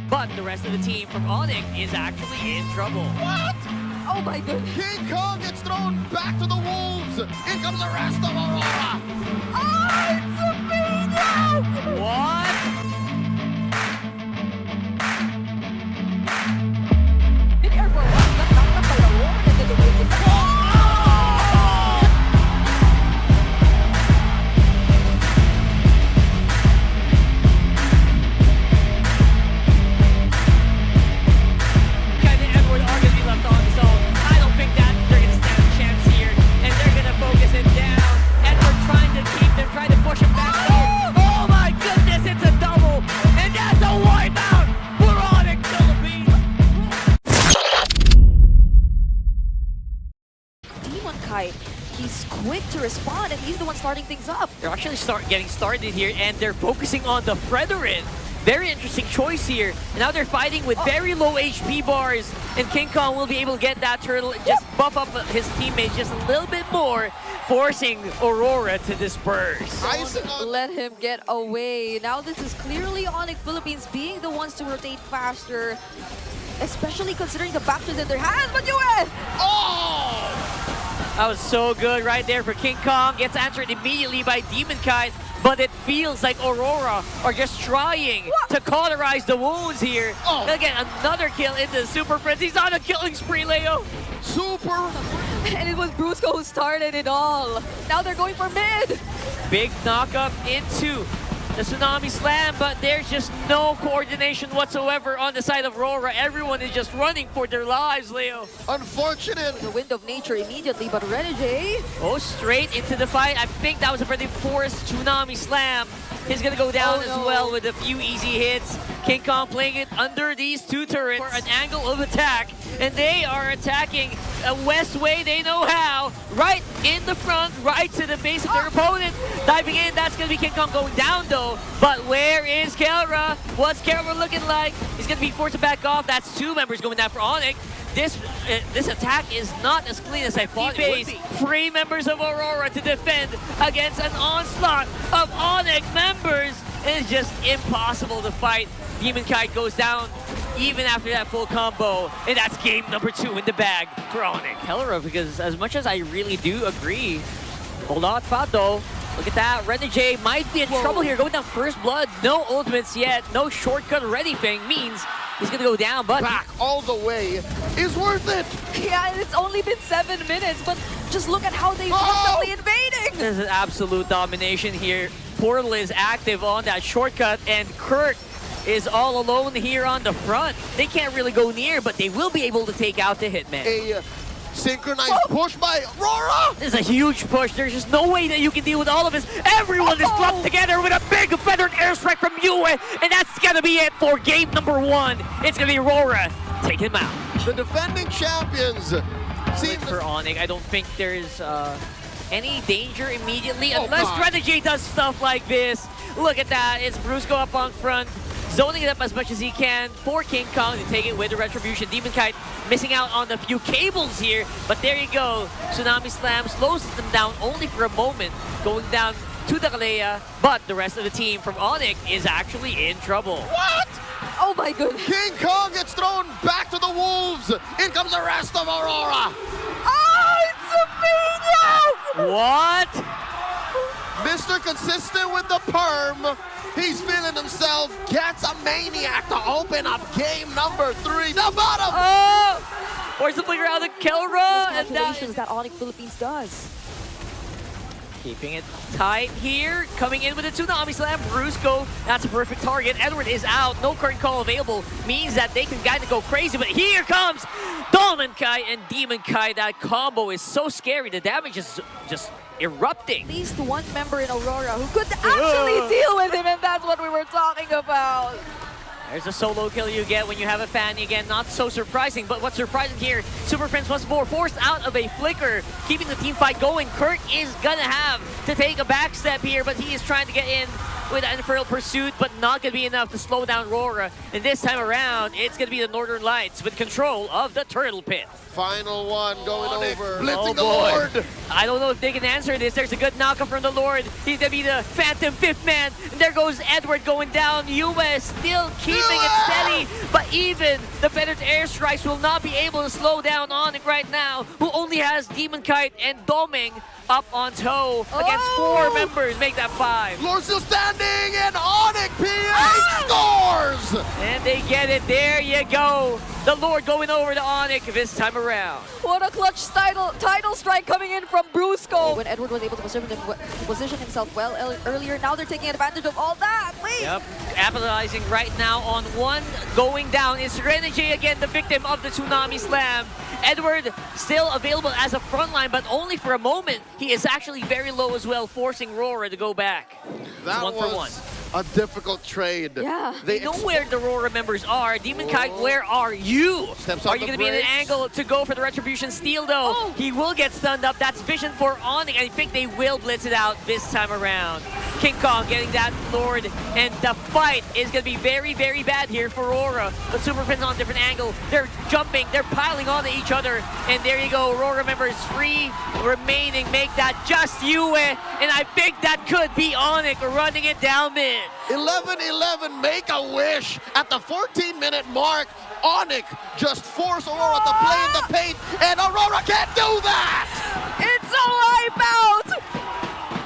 but the rest of the team from ONIC is actually in trouble. What? Oh my goodness. King Kong gets thrown back to the wolves. In comes the rest of Aurora. Oh, it's a video! What? In air for one, knocked up by the wall, and then they make it. He's quick to respond, and he's the one starting things up. They're actually getting started here, and they're focusing on the Frederick. Very interesting choice here. And now they're fighting with very low HP bars, and King Kong will be able to get that turtle and just buff up his teammates just a little bit more, forcing Aurora to disperse. Let him get away. Now this is clearly ONIC Philippines being the ones to rotate faster, especially considering the backers in their hands. But That was so good right there for King Kong. Gets answered immediately by Demon Kite, but it feels like Aurora are just trying to cauterize the wounds here. They'll get another kill into the Super Friends. He's on a killing spree, Leo. And it was BRUSKO who started it all. Now they're going for mid. Big knockup into the Tsunami Slam, but there's just no coordination whatsoever on the side of Aurora. Everyone is just running for their lives, Leo. Unfortunate. The wind of nature immediately, but RENEJAY. Oh, straight into the fight. I think that was a pretty forced Tsunami Slam. He's gonna go down as well with a few easy hits. King Kong playing it under these two turrets for an angle of attack, and they are attacking a west way they know how. Right in the front, right to the base of their opponent. Diving in, that's gonna be King Kong going down though. But where is Kelra? What's Kelra looking like? He's gonna be forced to back off. That's two members going down for ONIC. This attack is not as clean as I thought it would be. 3 members of Aurora to defend against an onslaught of ONIC members. It's just impossible to fight. Demon Kite goes down even after that full combo, and that's game number 2 in the bag for ONIC. Kelra, because as much as I really do agree, hold on, Fato. Look at that, RENEJAY might be in trouble here, going down first blood. No ultimates yet, no shortcut or anything means he's gonna go down, but back all the way is worth it. Yeah, it's only been 7 minutes, but just look at how they've constantly invading. This is absolute domination here. Portal is active on that shortcut, and Kurt is all alone here on the front. They can't really go near, but they will be able to take out the Hitman. A synchronized push by Aurora. This is a huge push. There's just no way that you can deal with all of this. Everyone is clubbed together with a big feathered airstrike from Yue, and that's gonna be it for game number 1. It's gonna be Aurora taking him out. The defending champions. For ONIC, I don't think there's any danger immediately unless RENEJAY does stuff like this. Look at that. It's BRUSKO up on front, zoning it up as much as he can for King Kong to take it with the Retribution. Demon Kite missing out on a few cables here, but there you go. Tsunami Slam slows them down only for a moment, going down to the Kalea, but the rest of the team from ONIC is actually in trouble. What? Oh my goodness. King Kong gets thrown back to the wolves. In comes the rest of Aurora. Oh, it's a video! What? Mr. Consistent with the perm. He's feeling himself. Gets a maniac to open up game number 3. The bottom. Oh! Force the flicker out of Kelra. And calculations that ONIC Philippines does. Keeping it tight here. Coming in with a Tsunami Slam. BRUSKO, that's a perfect target. Edward is out. No current call available. Means that they can kind of go crazy. But here comes Dolman Kai and Demon Kai. That combo is so scary. The damage is just erupting. At least one member in Aurora who could actually deal with him, and that's what we were talking about. There's a solo kill you get when you have a Fanny again. Not so surprising, but what's surprising here, Super Friends once more forced out of a flicker, keeping the team fight going. Kurt is gonna have to take a back step here, but he is trying to get in with an Infernal Pursuit, but not going to be enough to slow down Aurora. And this time around, it's going to be the Northern Lights with control of the Turtle Pit. Final one going over. Blitzing the Lord. I don't know if they can answer this. There's a good knockup from the Lord. He's going to be the Phantom 5th man. And there goes Edward going down. Yue still keeping it steady. But even the feathered airstrikes will not be able to slow down ONIC right now, who only has Demon Kite and Doming up on toe against 4 members. Make that 5. Lord still standing, and ONIC PH scores! And they get it. There you go. The Lord going over to ONIC this time around. What a clutch title strike coming in from BRUSKO. When Edward was able to position himself well earlier, now they're taking advantage of all that. Wait. Yep, capitalizing right now on one going down. It's RENEJAY again, the victim of the Tsunami Slam. Edward still available as a frontline, but only for a moment. He is actually very low as well, forcing Aurora to go back. That one for one. A difficult trade. Yeah. They know where the Aurora members are. Demon Kite, where are you? Are you going to be in an angle to go for the Retribution steal, though? He will get stunned up. That's vision for ONIC. I think they will blitz it out this time around. King Kong getting that Lord, and the fight is going to be very, very bad here for Aurora. But Super Friends on a different angle. They're jumping. They're piling onto each other. And there you go. Aurora members free remaining. Make that just Yue. And I think that could be ONIC running it down mid. 11-11, make a wish. At the 14-minute mark, ONIC just forced Aurora to play in the paint, and Aurora can't do that! It's a wipeout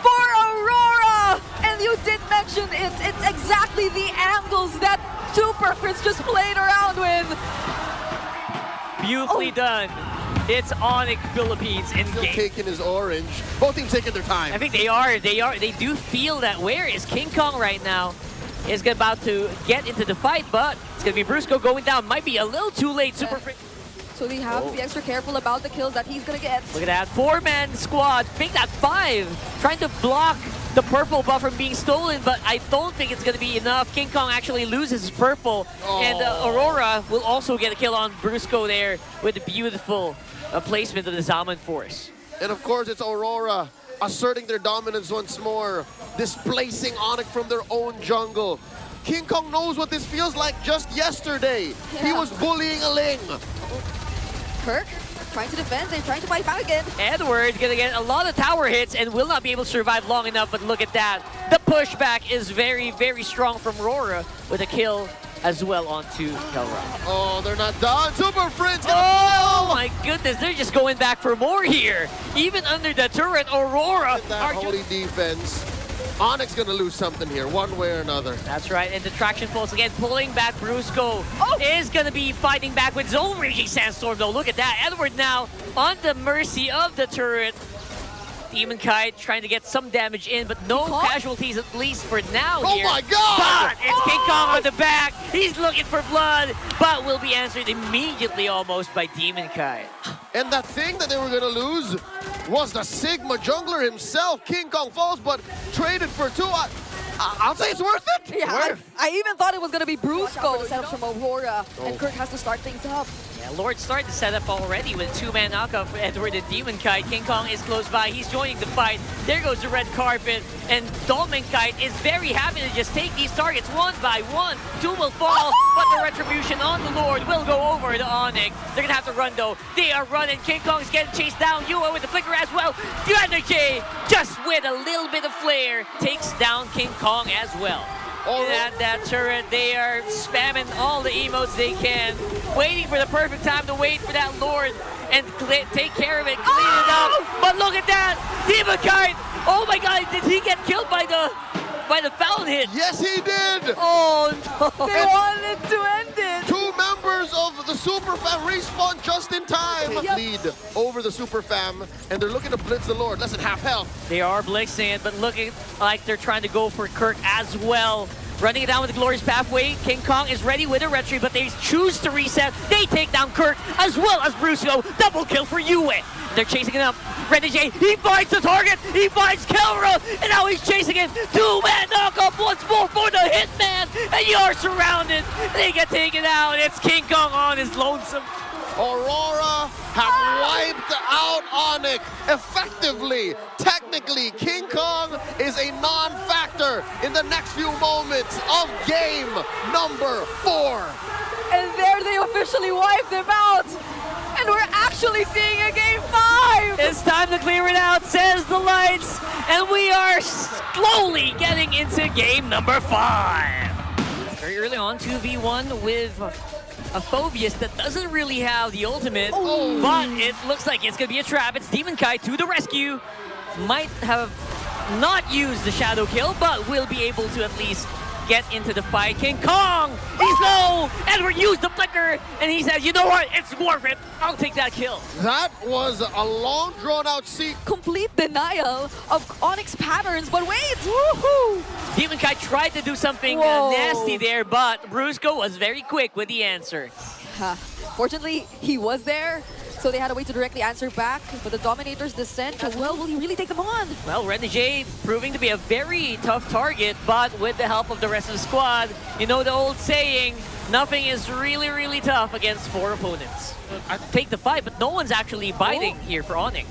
for Aurora! And you did mention it. It's exactly the angles that Super Chris just played around with. Beautifully done. It's ONIC Philippines in Still game. taking his orange. Both teams taking their time. I think they are. They do feel that. Where is King Kong right now? Is about to get into the fight, but it's going to be BRUSKO going down. Might be a little too late. Super So they have to be extra careful about the kills that he's going to get. Look at that. 4-man squad. Think that 5. Trying to block the purple buff from being stolen, but I don't think it's going to be enough. King Kong actually loses his purple, and Aurora will also get a kill on BRUSKO there with a beautiful placement of the Zaman Force. And of course, it's Aurora asserting their dominance once more, displacing ONIC from their own jungle. King Kong knows what this feels like just yesterday. Yeah. He was bullying a Ling. Kirk trying to defend, they're trying to fight back again. Edward gonna get a lot of tower hits and will not be able to survive long enough, but look at that. The pushback is very, very strong from Aurora with a kill as well onto Kelra. Oh, they're not done. Super Friends. Oh my goodness, they're just going back for more here. Even under the turret, Aurora That holy defense. ONIC's gonna lose something here, one way or another. That's right, and the traction pulse again, pulling back BRUSKO is gonna be fighting back with his own Raging Sandstorm though. Look at that, Edward now on the mercy of the turret. Demon Kite trying to get some damage in, but no casualties at least for now here. Oh my god! But it's King Kong on the back. He's looking for blood, but will be answered immediately almost by Demon Kite. And that thing that they were gonna lose was the Sigma jungler himself. King Kong falls, but traded for 2. I'll say it's worth it. Yeah, I even thought it was going to be BRUSKO. The setup from Aurora, and Kirk has to start things up. Yeah, Lord started to set up already with a 2-man knockoff for Edward and Demon Kite. King Kong is close by. He's joining the fight. There goes the red carpet. And Dolmen Kite is very happy to just take these targets one by one. 2 will fall, but the retribution on the Lord will go over to ONIC. They're going to have to run, though. They are running. King Kong's getting chased down. Yue with the flicker as well. RENEJAY, just with a little bit of flair, takes down King Kong as well. At that turret, they are spamming all the emotes they can, waiting for the perfect time to wait for that Lord and take care of it, clean it up. But look at that, Demon Kite! Oh my God, did he get killed by the foul hit? Yes, he did. Oh no! They wanted to end it. 2 members of the Super Fam respawn just in time. Lead over the Super Fam, and they're looking to blitz the Lord. Less than half health. They are blitzing it, but looking like they're trying to go for Kirk as well. Running it down with the Glorious Pathway. King Kong is ready with a retry, but they choose to reset. They take down Kirk as well as BRUSKO. Double kill for Yue. They're chasing it up. RENEJAY, he finds the target. He finds Kelra, and now he's chasing it. 2-man knockup once more for the Hitman, and you are surrounded. They get taken out. It's King Kong on his lonesome. Aurora have wiped out ONIC effectively. Technically, King Kong is a non-factor in the next few moments of game number 4. And there they officially wiped him out. And we're actually seeing a game 5. It's time to clear it out, says the lights. And we are slowly getting into game number 5. Very early on, 2v1 with a Phobius that doesn't really have the ultimate, but it looks like it's going to be a trap. It's Demon Kai to the rescue. Might have not used the shadow kill, but will be able to at least get into the fight. King Kong, he's low. Edward used the flicker, and he said, you know what, it's worth it. I'll take that kill. That was a long, drawn-out sequence. Complete denial of ONIC's patterns, but wait! Woohoo! Demon Kai tried to do something nasty there, but BRUSKO was very quick with the answer. Fortunately, he was there, so they had a way to directly answer back. But the Dominator's descent, as well, will he really take them on? Well, RENEJAY proving to be a very tough target, but with the help of the rest of the squad, you know the old saying, nothing is really, really tough against 4 opponents. Take the fight, but no one's actually biting here for ONIC.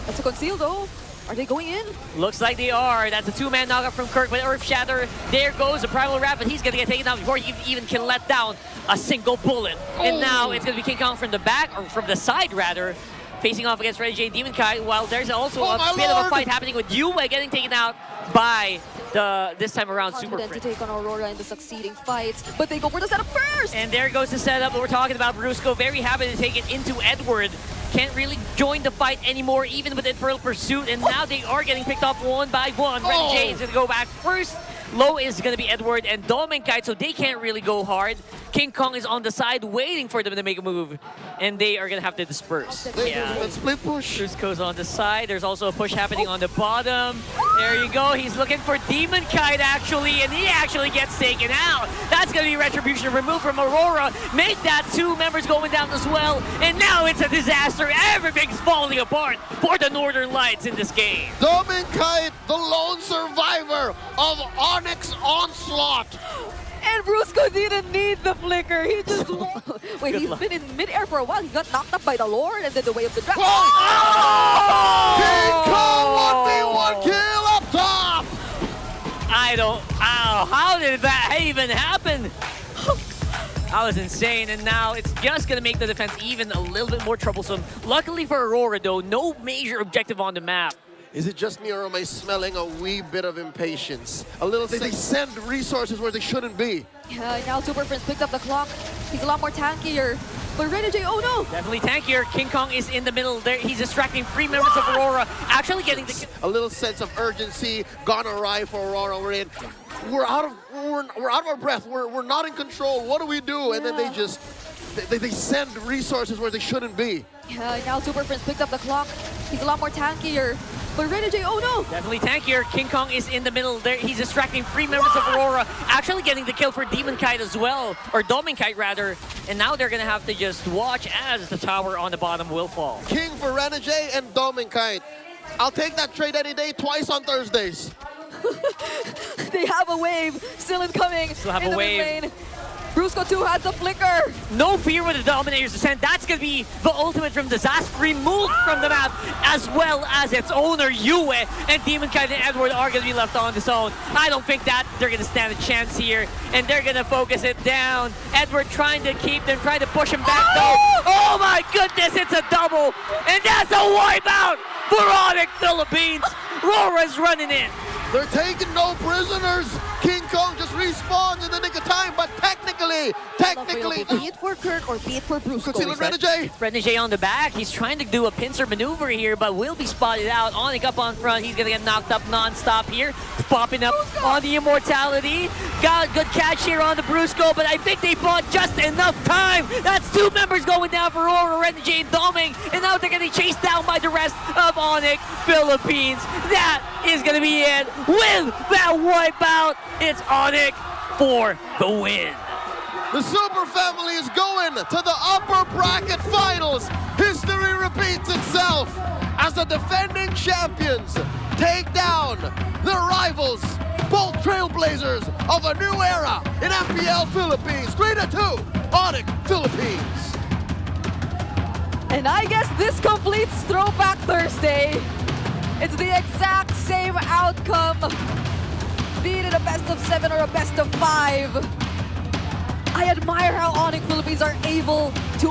That's a conceal, though. Are they going in? Looks like they are. That's a 2-man knockup from Kirk with Earth Shatter. There goes the Primal Wrap, but he's going to get taken out before he even can let down a single bullet. And now it's going to be King Kong from the back, or from the side rather, facing off against RENEJAY Demon Kai, while there's also a bit of a fight happening with Yue getting taken out by the, this time around, Super Confident to take on Aurora in the succeeding fights, but they go for the setup first! And there goes the setup that we're talking about. BRUSKO very happy to take it into Edward. Can't really join the fight anymore, even with Infernal Pursuit, and now they are getting picked off one by one. RENEJAY is going to go back first. Low is going to be Edward and Dominkai, so they can't really go hard. King Kong is on the side waiting for them to make a move, and they are going to have to disperse. Let's split push. BRUSKO's on the side. There's also a push happening on the bottom. There you go. He's looking for Demon Kite, actually, and he actually gets taken out. That's going to be Retribution removed from Aurora. Make that 2 members going down as well, and now it's a disaster. Everything's falling apart for the Northern Lights in this game. Dominkai, the lone survivor of ONIC's onslaught. And BRUSKO didn't need the flicker. He just... Wait, he's been in midair for a while. He got knocked up by the Lord and then the way of the dragon. King Kong 1v1 kill up top! How did that even happen? That was insane, and now it's just going to make the defense even a little bit more troublesome. Luckily for Aurora, though, no major objective on the map. Is it just me, or am I smelling a wee bit of impatience? A little, they send resources where they shouldn't be. Yeah, now Super Prince picked up the clock. He's a lot more tankier. But RENEJAY, oh no! Definitely tankier. King Kong is in the middle there. He's distracting 3 members of Aurora. Actually getting the... A little sense of urgency gone awry for Aurora. We're out of our breath. We're not in control. What do we do? And then they just... They send resources where they shouldn't be. Yeah, now Super Prince picked up the clock. He's a lot more tankier. But RENEJAY, oh no! Definitely tankier. King Kong is in the middle there. He's distracting 3 members of Aurora. Actually getting the kill for Demon Kite as well. Or Dominkite rather. And now they're going to have to just watch as the tower on the bottom will fall. King for RENEJAY and Dominkite. I'll take that trade any day, twice on Thursdays. They have a wave still incoming. Still have in a the wave. mid lane. BRUSKO 2 has the flicker. No fear with the Dominator's Descent. That's going to be the ultimate from Disaster removed from the map, as well as its owner, Yue. And Demon Kite and Edward are going to be left on his own. I don't think that they're going to stand a chance here, and they're going to focus it down. Edward trying to keep them, trying to push him back, though. Oh my goodness, it's a double. And that's a wipeout for ONIC Philippines. Rora's running in. They're taking no prisoners. King Kong just respawns in the nick of time, but technically. Be it for Kirk or be it for BRUSKO. Concealing RENEJAY. RENEJAY on the back. He's trying to do a pincer maneuver here, but will be spotted out. ONIC up on front. He's going to get knocked up non-stop here. Popping up on the Immortality. Got a good catch here on the BRUSKO, but I think they bought just enough time. That's 2 members going down for Aurora, RENEJAY and Doming, and now they're getting chased down by the rest of ONIC Philippines. That is going to be it. With that wipeout, it's ONIC for the win. The Super Family is going to the Upper Bracket Finals. History repeats itself as the defending champions take down their rivals, both trailblazers of a new era in MPL Philippines. 3-2, ONIC Philippines. And I guess this completes Throwback Thursday. It's the exact same outcome, be it a best of 7 or a best of 5. I admire how ONIC Philippines are able to